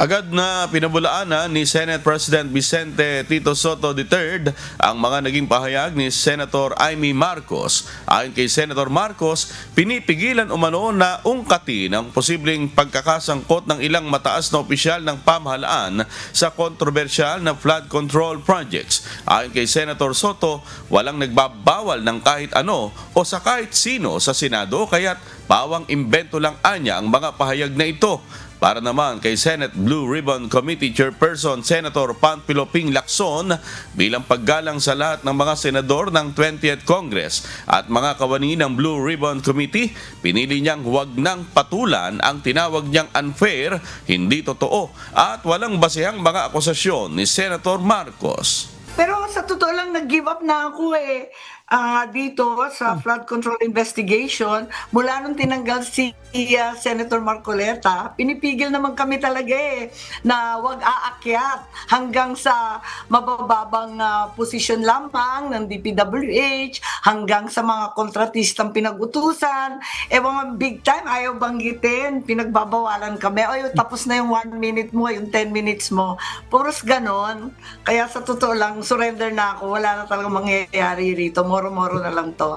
Agad na pinabulaanan ni Senate President Vicente Tito Soto III ang mga naging pahayag ni Senator Amy Marcos. Ayon kay Senator Marcos, pinipigilan umano na ungkatin ang posibleng pagkakasangkot ng ilang mataas na opisyal ng pamahalaan sa kontrobersyal na flood control projects. Ayon kay Senator Soto, walang nagbabawal ng kahit ano o sa kahit sino sa Senado kaya't pawang imbento lang anya ang mga pahayag na ito. Para naman kay Senate Blue Ribbon Committee Chairperson Senator Panfilo Ping Lacson, bilang paggalang sa lahat ng mga senador ng 20th Congress at mga kawani ng Blue Ribbon Committee, pinili niyang huwag nang patulan ang tinawag niyang unfair, hindi totoo at walang basehang mga akusasyon ni Senator Marcos. Pero sa totoo lang, nag-give up na ako dito sa flood control investigation. Mula nung tinanggal si Senator Marcoleta, pinipigil naman kami talaga na wag aakyat hanggang sa mabababang posisyon lamang ng DPWH, hanggang sa mga kontratistang pinag-utusan. Mga big time, ayaw banggitin, pinagbabawalan kami. O tapos na yung 1 minute mo, yung 10 minutes mo. Puros ganon. Kaya sa totoo lang, surrender na ako. Wala na talagang mangyayari rito. Moro-moro na lang to.